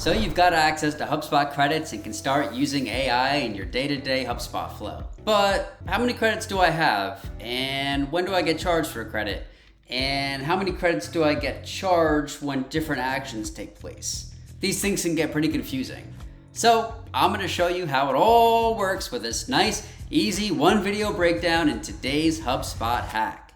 So you've got access to HubSpot credits and can start using AI in your day-to-day HubSpot flow. But how many credits do I have? And when do I get charged for a credit? And how many credits do I get charged when different actions take place? These things can get pretty confusing. So I'm going to show you how it all works with this nice, easy one video breakdown in today's HubSpot hack.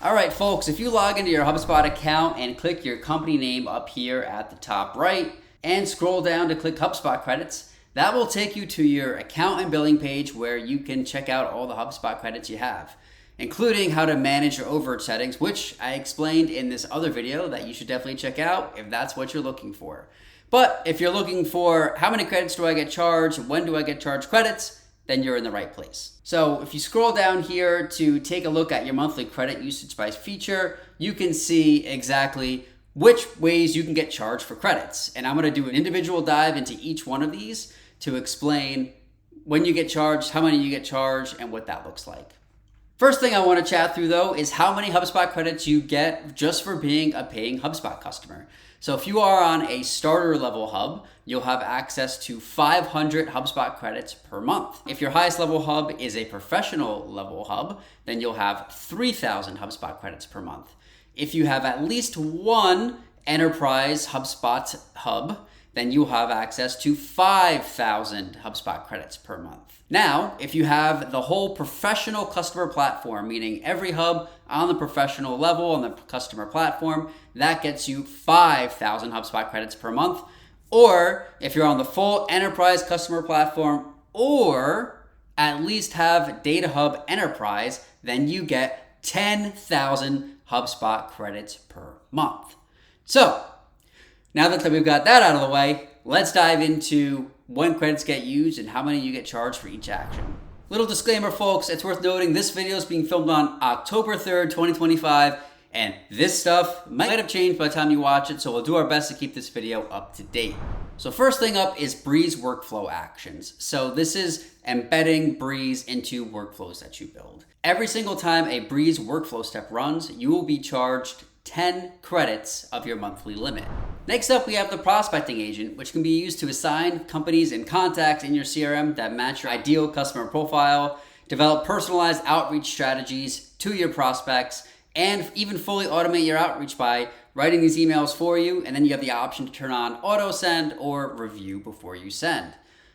All right, folks, if you log into your HubSpot account and click your company name up here at the top right and scroll down to click HubSpot credits, that will take you to your account and billing page where you can check out all the HubSpot credits you have, including how to manage your overage settings, which I explained in this other video that you should definitely check out if that's what you're looking for. But if you're looking for how many credits do I get charged, when do I get charged credits, then you're in the right place. So if you scroll down here to take a look at your monthly credit usage by feature, you can see exactly which ways you can get charged for credits. And I'm going to do an individual dive into each one of these to explain when you get charged, how many you get charged, and what that looks like. First thing I want to chat through though is how many HubSpot credits you get just for being a paying HubSpot customer. So if you are on a starter level hub, you'll have access to 500 HubSpot credits per month. If your highest level hub is a professional level hub, then you'll have 3,000 HubSpot credits per month. If you have at least one enterprise HubSpot hub, then you'll have access to 5,000 HubSpot credits per month. Now, if you have the whole professional customer platform, meaning every hub on the professional level on the customer platform, that gets you 5,000 HubSpot credits per month. Or if you're on the full enterprise customer platform, or at least have Data Hub Enterprise, then you get 10,000 HubSpot credits per month. So, now that we've got that out of the way, let's dive into when credits get used and how many you get charged for each action. Little disclaimer, folks, it's worth noting this video is being filmed on October 3rd, 2025, and this stuff might have changed by the time you watch it, so we'll do our best to keep this video up to date. So first thing up is Breeze workflow actions. So this is embedding Breeze into workflows that you build. Every single time a Breeze workflow step runs, you will be charged 10 credits of your monthly limit. Next up, we have the prospecting agent, which can be used to assign companies and contacts in your CRM that match your ideal customer profile, develop personalized outreach strategies to your prospects, and even fully automate your outreach by writing these emails for you, and then you have the option to turn on auto send or review before you send.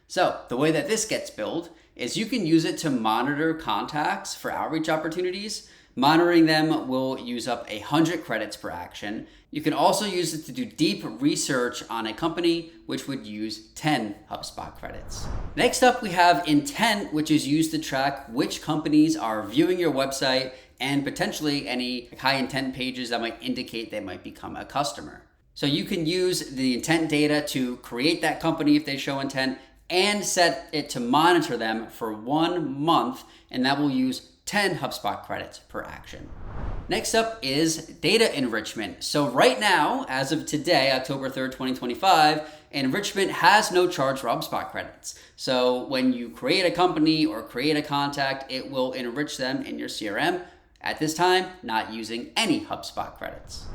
So the way that this gets built is you can use it to monitor contacts for outreach opportunities. Monitoring them will use up 100 credits per action. You can also use it to do deep research on a company, which would use 10 HubSpot credits. Next up, we have intent, which is used to track which companies are viewing your website and potentially any high intent pages that might indicate they might become a customer. So you can use the intent data to create that company if they show intent and set it to monitor them for 1 month, and that will use 10 HubSpot credits per action. Next up is data enrichment. So right now, as of today, October 3rd, 2025, enrichment has no charge for HubSpot credits. So when you create a company or create a contact, it will enrich them in your CRM. At this time, not using any HubSpot credits.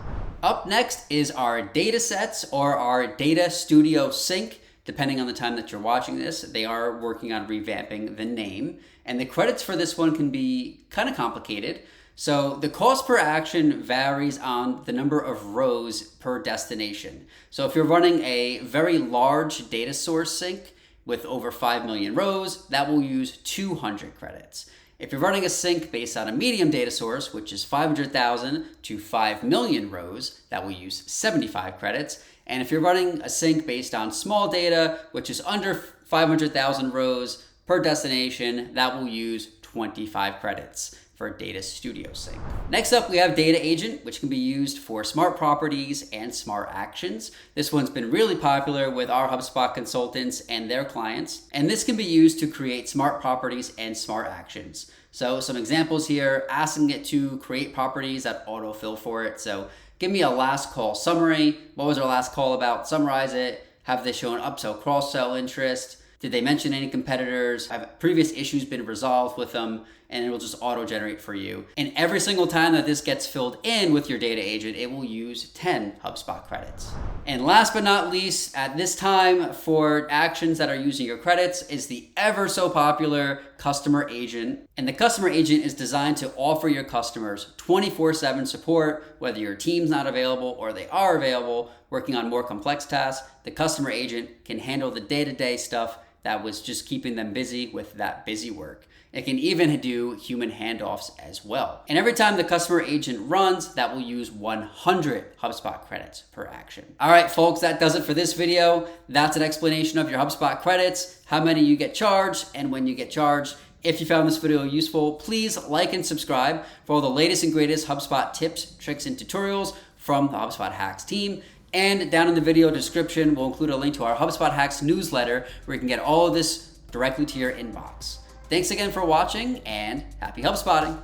Up next is our data sets or our Data Studio Sync. Depending on the time that you're watching this, they are working on revamping the name. And the credits for this one can be kind of complicated. So the cost per action varies on the number of rows per destination. So if you're running a very large data source sync with over 5 million rows, that will use 200 credits. If you're running a sync based on a medium data source, which is 500,000 to 5 million rows, that will use 75 credits. And if you're running a sync based on small data, which is under 500,000 rows per destination, that will use 25 credits for Data Studio Sync. Next up, we have Data Agent, which can be used for smart properties and smart actions. This one's been really popular with our HubSpot consultants and their clients. And this can be used to create smart properties and smart actions. So some examples here, asking it to create properties that autofill for it. So give me a last call summary. What was our last call about? Summarize it. Have they shown upsell, cross-sell interest? Did they mention any competitors? Have previous issues been resolved with them? and it will just auto-generate for you. And every single time that this gets filled in with your data agent, it will use 10 HubSpot credits. And last but not least, at this time for actions that are using your credits is the ever so popular customer agent. And the customer agent is designed to offer your customers 24/7 support, whether your team's not available or they are available, working on more complex tasks. The customer agent can handle the day-to-day stuff that was just keeping them busy with that busy work. It can even do human handoffs as well. And every time the customer agent runs, that will use 100 HubSpot credits per action. All right, folks, that does it for this video. That's an explanation of your HubSpot credits, how many you get charged, and when you get charged. If you found this video useful, please like and subscribe for all the latest and greatest HubSpot tips, tricks, and tutorials from the HubSpot Hacks team. And down in the video description, we'll include a link to our HubSpot Hacks newsletter where you can get all of this directly to your inbox. Thanks again for watching, and happy HubSpotting.